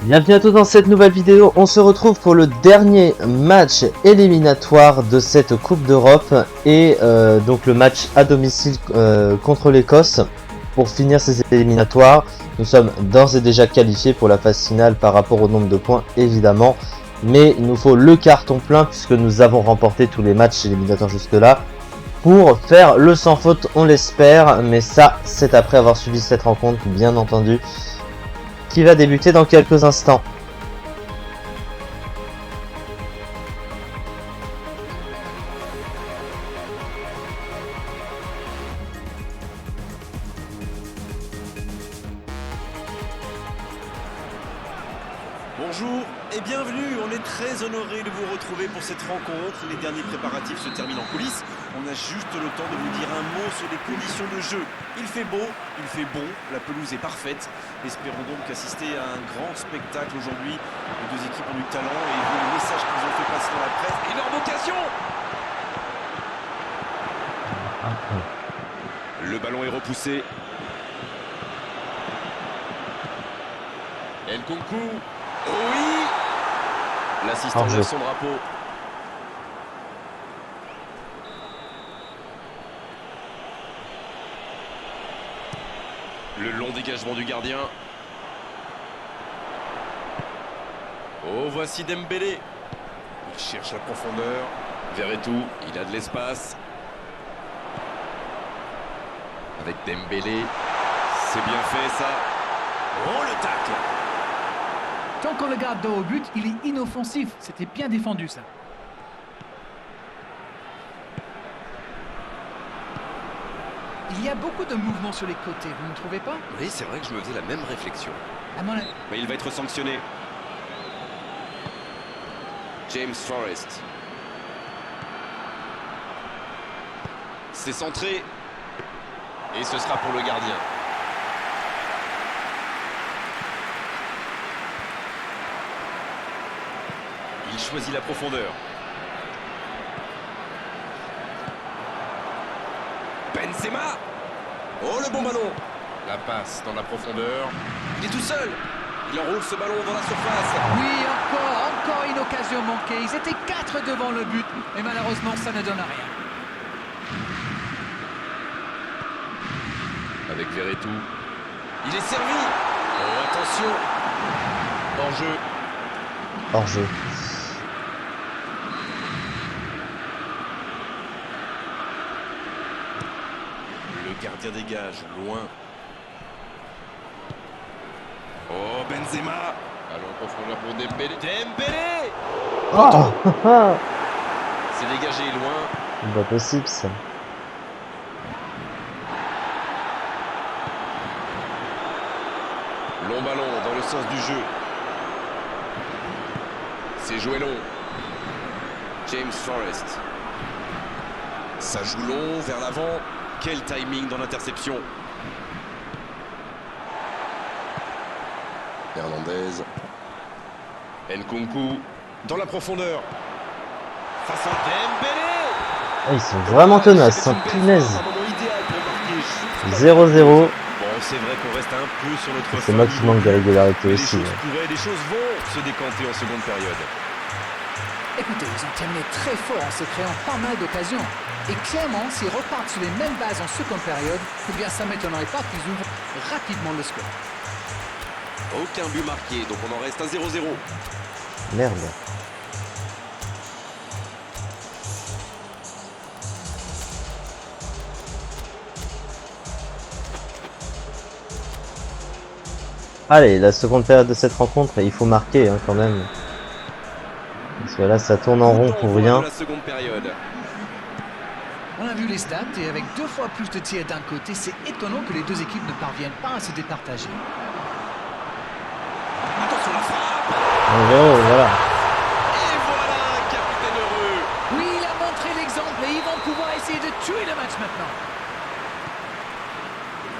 Bienvenue à tous dans cette nouvelle vidéo. On se retrouve pour le dernier match éliminatoire de cette Coupe d'Europe et donc le match à domicile contre l'Écosse. Pour finir ces éliminatoires, nous sommes d'ores et déjà qualifiés pour la phase finale par rapport au nombre de points évidemment. Mais il nous faut le carton plein puisque nous avons remporté tous les matchs éliminatoires jusque-là. Pour faire le sans faute, on l'espère, mais ça c'est après avoir suivi cette rencontre bien entendu, qui va débuter dans quelques instants. Bonjour et bienvenue, on est très honoré de vous retrouver pour cette rencontre. Les derniers préparatifs se terminent en coulisses. On a juste le temps de vous dire un mot sur les conditions de jeu. Il fait beau, il fait bon, la pelouse est parfaite. Espérons donc assister à un grand spectacle aujourd'hui. Les deux équipes ont du talent et vu le message qu'ils ont fait passer dans la presse. Énorme occasion! Le ballon est repoussé. Nkunku. Oui! L'assistant lève son drapeau. Le long dégagement du gardien. Oh, voici Dembélé. Il cherche la profondeur. Verretou, il a de l'espace. Avec Dembélé. C'est bien fait ça. Oh, le tacle! Tant qu'on le garde dos au but, il est inoffensif. C'était bien défendu, ça. Il y a beaucoup de mouvements sur les côtés, vous ne trouvez pas? Oui, c'est vrai que je me faisais la même réflexion. À mon avis... Mais il va être sanctionné. James Forrest. C'est centré. Et ce sera pour le gardien. Il choisit la profondeur. Benzema. Oh, le bon ballon. La passe dans la profondeur. Il est tout seul. Il enroule ce ballon dans la surface. Oui, encore une occasion manquée. Ils étaient 4 devant le but, mais malheureusement, ça ne donne rien. Avec Verretou. Il est servi. Oh, attention. Hors-jeu. Hors-jeu. Le gardien dégage, loin. Oh, Benzema. Allons en profondeur pour Dembélé. Dembélé. Oh C'est dégagé, loin. C'est pas possible ça. Long ballon dans le sens du jeu. C'est joué long. James Forrest. Ça joue long vers l'avant. Quel timing dans l'interception. Hernandez. Nkunku. Dans la profondeur. Face à Dembélé. Ah, ils sont vraiment tenaces, hein, punaise. 0-0. Bon, c'est vrai qu'on reste un peu sur notre C'est moi qui manque de régularité les aussi. choses pourraient, les choses vont se décanter en seconde période. Écoutez, ils ont terminé très fort en se créant pas mal d'occasions. Et clairement, s'ils repartent sur les mêmes bases en seconde période, eh bien ça ne m'étonnerait pas qu'ils ouvrent rapidement le score. Aucun but marqué, donc on en reste à 0-0. Merde. Allez, la seconde période de cette rencontre, il faut marquer hein, quand même. Parce que là, ça tourne en rond pour rien. La seconde période. On a vu les stats et avec 2 fois plus de tirs d'un côté, c'est étonnant que les deux équipes ne parviennent pas à se départager. Attention la frappe. Oh, voilà. Et voilà, capitaine heureux. Oui, il a montré l'exemple et ils vont pouvoir essayer de tuer le match maintenant.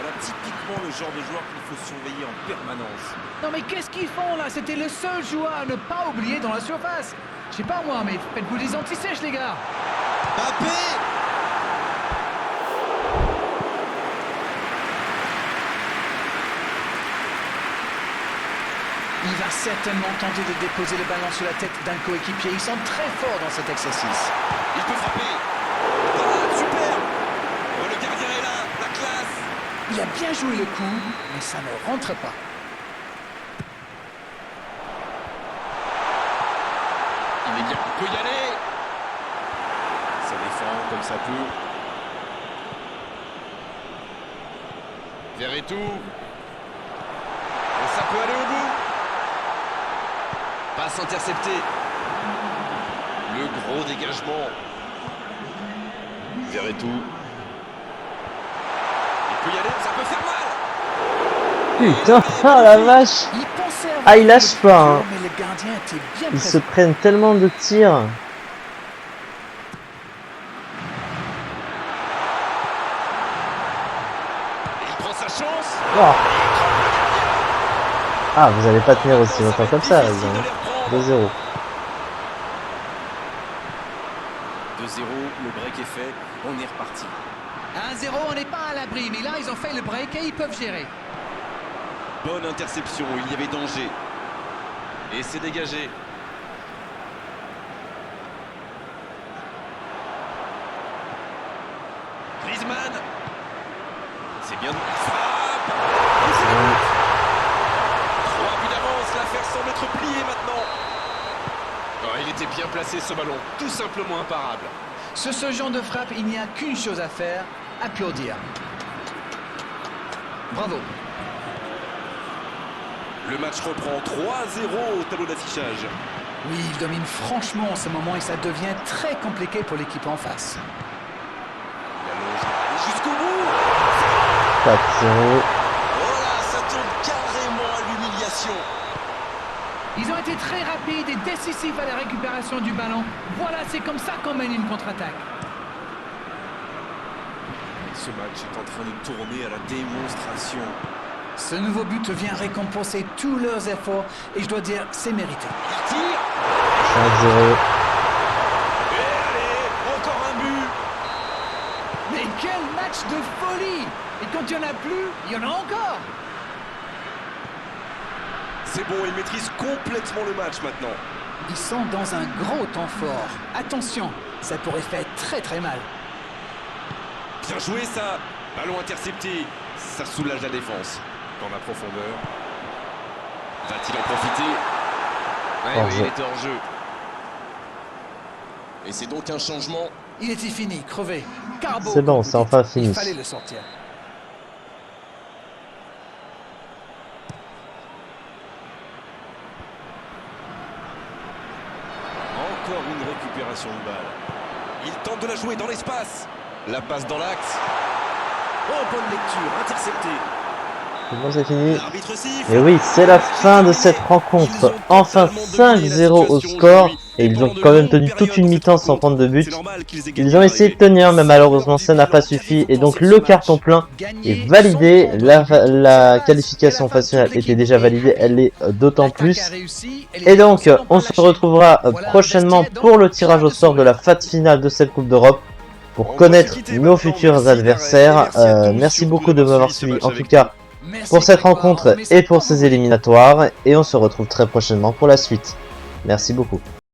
Voilà typiquement le genre de joueur qu'il faut surveiller en permanence. Non mais qu'est-ce qu'ils font là? C'était le seul joueur à ne pas oublier dans la surface. Je sais pas moi, mais faites-vous des anti-sèches les gars. Mbappé. Il va certainement tenter de déposer le ballon sur la tête d'un coéquipier. Ils sont très forts dans cet exercice. Il peut frapper. Ah, super. Oh, le gardien est là, la classe. Il a bien joué le coup, mais ça ne rentre pas. Il est bien, il peut y aller. Ça défend comme ça peut. Verretou. Et ça peut aller au bout. Passe interceptée. Le gros dégagement. Verretou. Il peut y aller, ça peut faire mal. Putain, ah la vache! Il pensait avoir Ah, il lâche le pas, hein. mais le gardien était bien Ils présent. se prennent tellement de tirs. Il prend sa chance. Oh. Ah, vous allez pas tenir aussi longtemps comme ça, les gars. 2-0. 2-0, le break est fait, on est reparti. 1-0, on n'est pas à l'abri, mais là, ils ont fait le break et ils peuvent gérer. Bonne interception, il y avait danger. Et c'est dégagé. Griezmann. C'est bien, il frappe. Et c'est le but. 3 buts d'avance, l'affaire semble être pliée maintenant. Oh, il était bien placé ce ballon, tout simplement imparable. Sur ce genre de frappe, il n'y a qu'une chose à faire, applaudir. Bravo. Le match reprend 3-0 au tableau d'affichage. Oui, il domine franchement en ce moment et ça devient très compliqué pour l'équipe en face. La longe, allez jusqu'au bout. 4-0. Voilà, ça tourne carrément à l'humiliation. Ils ont été très rapides et décisifs à la récupération du ballon. Voilà, c'est comme ça qu'on mène une contre-attaque. Ce match est en train de tourner à la démonstration. Ce nouveau but vient récompenser tous leurs efforts et je dois dire, c'est mérité. Il tire. 5-0. Et allez, encore un but. Mais quel match de folie! Et quand il n'y en a plus, il y en a encore! C'est bon, ils maîtrisent complètement le match maintenant. Ils sont dans un gros temps fort. Attention, ça pourrait faire très très mal. Bien joué ça. Ballon intercepté. Ça soulage la défense. Dans la profondeur. Va-t-il en profiter? Ouais, Hors oui, jeu. il était hors jeu. Et c'est donc un changement. Il était fini, crevé. Carbo, C'est bon, comme c'est vous enfin dites. fini. Il fallait le sortir. Encore une récupération de balle. Il tente de la jouer dans l'espace. La passe dans l'axe. Oh, bonne lecture, intercepté. C'est bon, c'est fini. L'arbitre siffle. Et oui, c'est la fin de cette rencontre. Enfin 5-0 au score. Et ils ont quand même tenu toute une mi-temps sans prendre de but. Ils ont essayé de tenir, mais malheureusement ça n'a pas suffi. Et donc le carton plein est validé. La qualification phase finale était déjà validée, elle l'est d'autant plus. Et donc on se retrouvera prochainement pour le tirage au sort de la phase finale de cette Coupe d'Europe. Pour connaître nos futurs adversaires. Merci beaucoup de m'avoir suivi en tout cas pour cette rencontre et pour ces éliminatoires. Et on se retrouve très prochainement pour la suite. Merci beaucoup.